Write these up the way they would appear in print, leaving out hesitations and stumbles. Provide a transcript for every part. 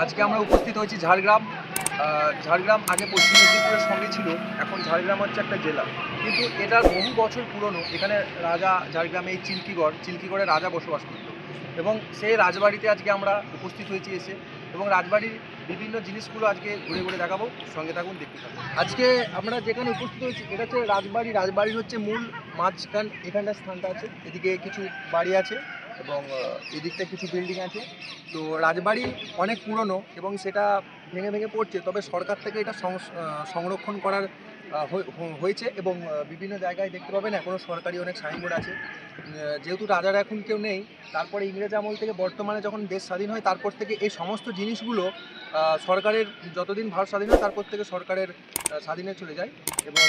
আজকে আমরা উপস্থিত হয়েছি ঝাড়গ্রাম। ঝাড়গ্রাম আগে পশ্চিম মেদিনীপুরের সঙ্গে ছিল, এখন ঝাড়গ্রাম হচ্ছে একটা জেলা, কিন্তু এটার বহু বছর পুরনো। এখানে রাজা, ঝাড়গ্রামে এই চিল্কিগড়ে রাজা বসবাস করত এবং সেই রাজবাড়িতে আজকে আমরা উপস্থিত হয়েছি এসে, এবং রাজবাড়ির বিভিন্ন জিনিসগুলো আজকে ঘুরে ঘুরে দেখাবো। সঙ্গে থাকুন, দেখতে থাকুন। আজকে আমরা যেখানে উপস্থিত হয়েছি এটা হচ্ছে রাজবাড়ির হচ্ছে মূল মাঝখান, এখানটার স্থানটা আছে। এদিকে কিছু বাড়ি আছে এবং এদিকটা কিছু বিল্ডিং আছে। তো রাজবাড়ি অনেক পুরনো এবং সেটা ভেঙে ভেঙে পড়ছে, তবে সরকার থেকে এটা সংরক্ষণ করার হয়েছে এবং বিভিন্ন জায়গায় দেখতে পাবেন এখনও সরকারি অনেক সাইনবোর্ড আছে। যেহেতু রাজারা এখন কেউ নেই, তারপরে ইংরেজ আমল থেকে বর্তমানে যখন দেশ স্বাধীন হয় তারপর থেকে এই সমস্ত জিনিসগুলো সরকারের, যতদিন ভারত স্বাধীন হয় তারপর থেকে সরকারের স্বাধীনে চলে যায় এবং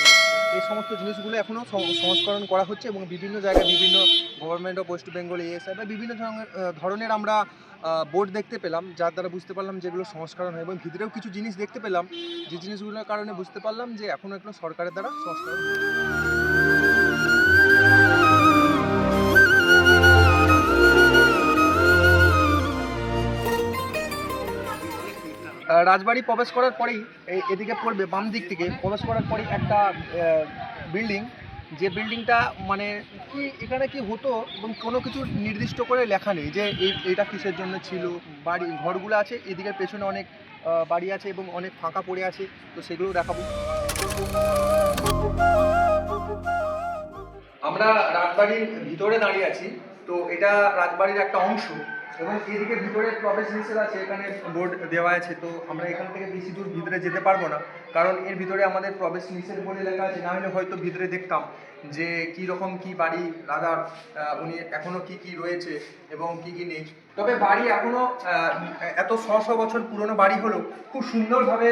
এই সমস্ত জিনিসগুলো এখনও সংস্করণ করা হচ্ছে এবং বিভিন্ন জায়গায় বিভিন্ন government of West Bengal, ASI বা বিভিন্ন ধরনের আমরা বোর্ড দেখতে পেলাম, যার দ্বারা বুঝতে পারলাম যেগুলো সংস্করণ হয়, এবং ভিতরেও কিছু জিনিস দেখতে পেলাম যে জিনিসগুলোর কারণে বুঝতে পারলাম যে এখনও এগুলো সরকারের দ্বারা সংস্করণ রাজবাড়ি প্রবেশ করার পরেই এদিকে পড়বে, বাম দিক থেকে প্রবেশ করার পরেই একটা বিল্ডিং, যে বিল্ডিংটা মানে কি এখানে কি হতো এবং কোনো কিছু নির্দিষ্ট করে লেখা নেই যে এইটা কিসের জন্য ছিল। বাড়ি ঘরগুলো আছে, এদিকের পেছনে অনেক বাড়ি আছে এবং অনেক ফাঁকা পড়ে আছে, তো সেগুলো দেখাবো। আমরা রাজবাড়ির ভিতরে দাঁড়িয়ে আছি, তো এটা রাজবাড়ির একটা অংশ এবং এদিকে ভিতরে প্রবেশ নিষেধ আছে, এখানে বোর্ড দেওয়া আছে। তো আমরা এখান থেকে বেশি দূর ভিতরে যেতে পারবো না, কারণ এর ভিতরে আমাদের প্রবেশ নিষেধ বলে লেখা আছে। না হলে হয়তো ভিতরে দেখতাম যে কী রকম কী বাড়ি রাজার, উনি এখনও কি কি রয়েছে এবং কি কি নেই। তবে বাড়ি এখনও এত শ বছর পুরনো বাড়ি হলেও খুব সুন্দরভাবে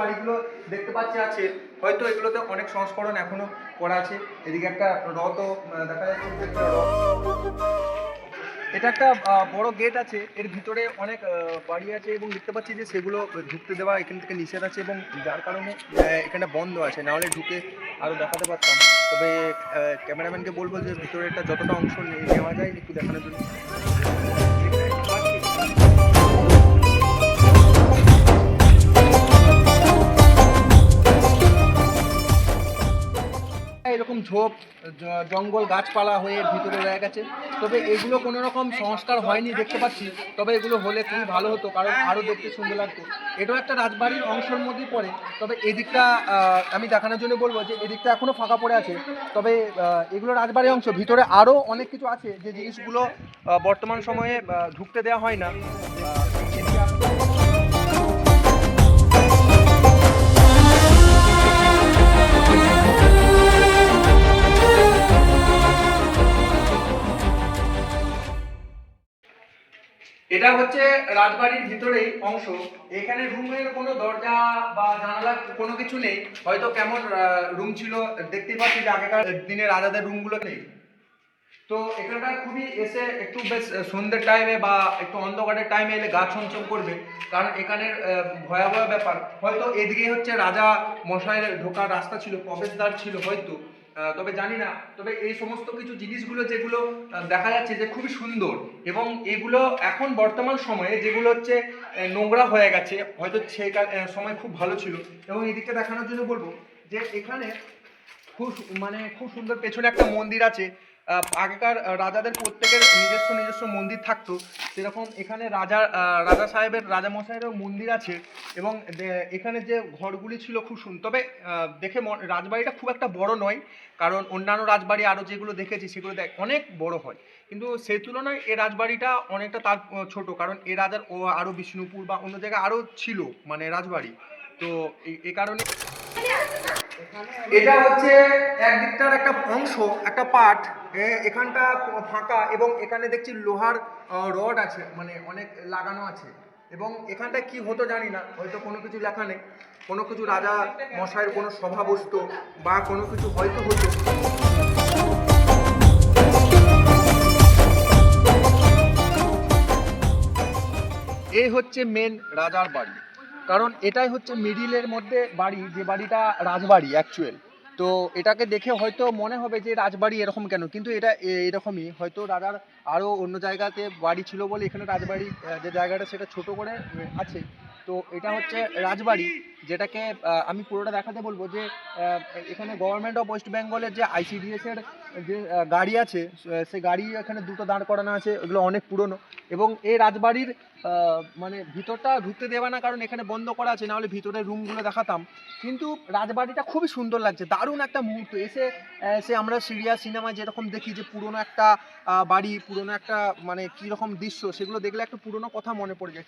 বাড়িগুলো দেখতে পাচ্ছি আছে। হয়তো এগুলোতে অনেক সংস্করণ এখনো করা আছে। এদিকে একটা রথও দেখা যাচ্ছে, এটা একটা বড় গেট আছে, এর ভিতরে অনেক বাড়ি আছে এবং দেখতে পাচ্ছি যে সেগুলো ঢুকতে দেওয়া এখান থেকে নিষেধ আছে এবং যার কারণে এখানে বন্ধ আছে, নাহলে ঢুকে আরও দেখাতে পারতাম। তবে ক্যামেরাম্যানকে বলবো যে ভিতরেটা যতটা অংশ নেওয়া যায় একটু দেখানোর জন্য। এরকম ঝোপ জঙ্গল গাছপালা হয়ে ভিতরে রয়ে গেছে, তবে এগুলো কোনো রকম সংস্কার হয়নি দেখতে পাচ্ছি। তবে এগুলো হলে খুবই ভালো হতো, কারণ আরও দেখতে সুন্দর লাগতো। এটাও একটা রাজবাড়ির অংশের মধ্যেই পড়ে, তবে এদিকটা আমি দেখানোর জন্য বলবো যে এদিকটা এখনও ফাঁকা পড়ে আছে। তবে এগুলো রাজবাড়ির অংশ, ভিতরে আরও অনেক কিছু আছে যে জিনিসগুলো বর্তমান সময়ে ঢুকতে দেওয়া হয় না। এটা হচ্ছে রাজবাড়ির ভিতরেই অংশ। এখানে রুমের কোনো দরজা বা জানালা কোনো কিছু নেই, হয়তো কেমন রুম ছিল দেখতেই পাচ্ছি যে আগেকার দিনে রাজাদের রুমগুলো নেই। তো এখানটা খুবই এসে একটু বেশ সন্ধ্যের টাইমে বা একটু অন্ধকারের টাইমে এলে গা ছমছম করবে, কারণ এখানের ভয়াবহ ব্যাপার। হয়তো এদিকে হচ্ছে রাজা মশাইয়ের ঢোকার রাস্তা ছিল, প্রবেশদ্বার ছিল হয়তো, তবে জানি না। তবে এই সমস্ত কিছু জিনিসগুলো যেগুলো দেখা যাচ্ছে যে খুবই সুন্দর, এবং এগুলো এখন বর্তমান সময়ে যেগুলো হচ্ছে নোংরা হয়ে গেছে, হয়তো সেই সময় খুব ভালো ছিল। এবং এদিকটা দেখানোর জন্য বলবো যে এখানে খুব সুন্দর পেছনে একটা মন্দির আছে। আগেকার রাজাদের প্রত্যেকের নিজস্ব মন্দির থাকতো, সেরকম এখানে রাজা সাহেবের, রাজা মশাইয়েরও মন্দির আছে। এবং এখানে যে ঘরগুলি ছিল খুব সুন্দর। তবে দেখে রাজবাড়িটা খুব একটা বড় নয়, কারণ অন্যান্য রাজবাড়ি আরও যেগুলো দেখেছি সেগুলো অনেক বড় হয়, কিন্তু সেই তুলনায় এই রাজবাড়িটা অনেকটা তার ছোট, কারণ এ রাজার আরও বিষ্ণুপুর বা অন্য জায়গায় আরও ছিল মানে রাজবাড়ি। তো এই কারণে এটা হচ্ছে একদিকটার একটা অংশ, একটা পার্ট। এখানটা ফাঁকা এবং এখানে দেখছি লোহার রড আছে, মানে অনেক লাগানো আছে। এবং এখানটায় কি হতো জানি না, হয়তো কোনো কিছু লেখা নেই, কোনো কিছু রাজা মশাইয়ের কোনো সভা বসতো বা কোনো কিছু হয়তো হতো। এই হচ্ছে মেন রাজার বাড়ি, কারণ এটাই হচ্ছে মিডিলের মধ্যে বাড়ি, যে বাড়িটা রাজবাড়ি অ্যাকচুয়াল। তো এটাকে দেখে হয়তো মনে হবে যে রাজবাড়ি এরকম কেন, কিন্তু এটা এরকমই, হয়তো রাজার আরও অন্য জায়গাতে বাড়ি ছিল বলে এখানে রাজবাড়ি যে জায়গাটা সেটা ছোট করে আছে। তো এটা হচ্ছে রাজবাড়ি, যেটাকে আমি পুরোটা দেখাতে বলবো যে এখানে গভর্নমেন্ট অফ ওয়েস্ট বেঙ্গলের যে আইসিডিএস এর যে গাড়ি আছে, সে গাড়ি এখানে দুটো দাঁড় করানো আছে, এগুলো অনেক পুরনো। এবং এই রাজবাড়ির মানে ভিতরটা ঢুকতে দেবে না, কারণ এখানে বন্ধ করা আছে, নাহলে ভিতরের রুমগুলো দেখাতাম। কিন্তু রাজবাড়িটা খুবই সুন্দর লাগছে, দারুণ একটা মুহূর্ত। সে আমরা সিনেমায় যেরকম দেখি যে পুরনো একটা বাড়ি, পুরনো একটা মানে কীরকম দৃশ্য, সেগুলো দেখলে একটা পুরনো কথা মনে পড়ে যায়।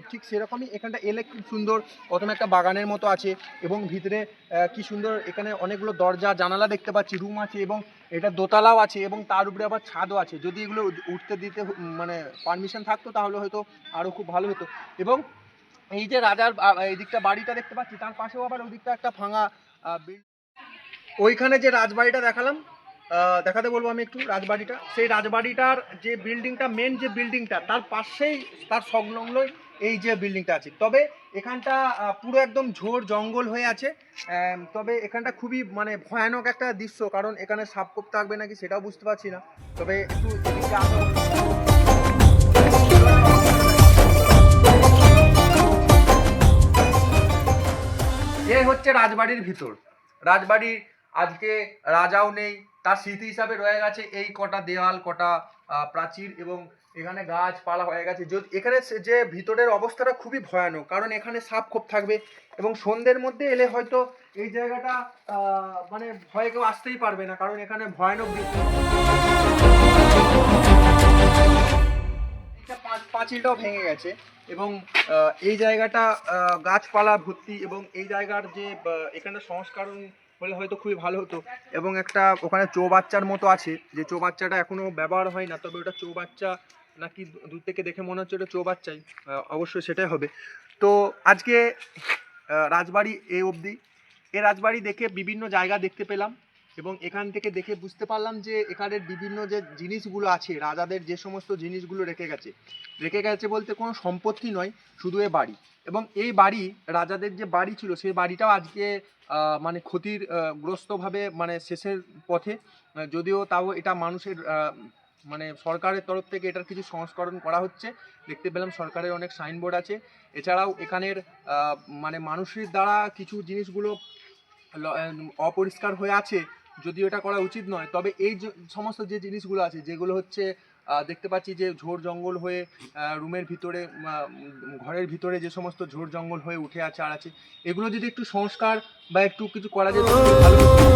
ঠিক সেরকমই এখানটা এলে খুব সুন্দর, প্রথমে একটা বাগানের মতো আছে এবং ভিতরে কি সুন্দর এখানে অনেকগুলো দরজা জানালা দেখতে পাচ্ছি, রুম আছে, এবং এটা দোতলাও আছে, এবং তার উপরে আবার ছাদও আছে। যদি এগুলো উঠতে দিতে মানে পারমিশন থাকতো তাহলে হয়তো আরও খুব ভালো হতো। এবং এই যে রাজার এই দিকটা বাড়িটা দেখতে পাচ্ছি, তার পাশেও আবার ওই দিকটা একটা ভাঙা ওইখানে যে রাজবাড়িটা দেখালাম, দেখাতে বলবো আমি একটু রাজবাড়িটা। সেই রাজবাড়িটার যে বিল্ডিংটা, মেন যে বিল্ডিংটা, তার পাশেই তার সংলগ্নই এই যে বিল্ডিংটা আছে। তবে এখানটা পুরো একদম ঝোড় জঙ্গল হয়ে আছে। তবে এখানটা খুবই মানে ভয়ানক একটা দৃশ্য, কারণ এখানে সাপকোপ থাকবে নাকি সেটাও বুঝতে পারছি না। তবে একটু এদিকে আসো। এই হচ্ছে রাজবাড়ির ভিতর। রাজবাড়ি আজকে রাজাও নেই, তার স্মৃতি হিসাবে রয়ে গেছে এই কটা দেওয়াল, কটা প্রাচীর, এবং এখানে গাছপালা হয়ে গেছে। এখানে যে ভিতরের অবস্থাটা খুবই ভয়ানক, কারণ এখানে সাপ খোপ থাকবে, এবং সন্ধ্যের মধ্যে এলে হয়তো এই জায়গাটা মানে ভয়ে কেউ আসতেই পারবে না, কারণ এখানে ভয়ানক দৃশ্য। পাঁচিলটাও ভেঙে গেছে, এবং এই জায়গাটা গাছপালা ভর্তি, এবং এই জায়গার যে এখানে সংস্করণ হলে হয়তো খুবই ভালো হতো। এবং একটা ওখানে চৌবাচ্চার মতো আছে, যে চৌবাচ্চাটা এখনো ব্যবহার হয় না, তবে ওটা চৌবাচ্চা নাকি দূর থেকে দেখে মনে হচ্ছে ওটা চৌবাচ্চাই, অবশ্যই সেটাই হবে। তো আজকে রাজবাড়ি এই অবধি। এই রাজবাড়ি দেখে বিভিন্ন জায়গা দেখতে পেলাম, এবং এখান থেকে দেখে বুঝতে পারলাম যে এখানের বিভিন্ন যে জিনিসগুলো আছে, রাজাদের যে সমস্ত জিনিসগুলো রেখে গেছে বলতে কোনো সম্পত্তি নয়, শুধু এ বাড়ি। এবং এই বাড়ি, রাজাদের যে বাড়ি ছিল, সেই বাড়িটাও আজকে মানে ক্ষতির গ্রস্তভাবে মানে শেষের পথে। যদিও তাও এটা মানুষের মানে সরকারের তরফ থেকে এটার কিছু সংস্করণ করা হচ্ছে, দেখতে পেলাম সরকারের অনেক সাইনবোর্ড আছে। এছাড়াও এখানের মানে মানুষের দ্বারা কিছু জিনিসগুলো অপরিষ্কার হয়ে আছে, যদিও এটা করা উচিত নয়। তবে এই সমস্ত যে জিনিসগুলো আছে, যেগুলো হচ্ছে দেখতে পাচ্ছি যে ঝোড় জঙ্গল হয়ে রুমের ভিতরে, ঘরের ভিতরে যে সমস্ত ঝোড় জঙ্গল হয়ে উঠে আছে আর আছে, এগুলো যদি একটু সংস্কার বা একটু কিছু করা যেত ভালো হতো।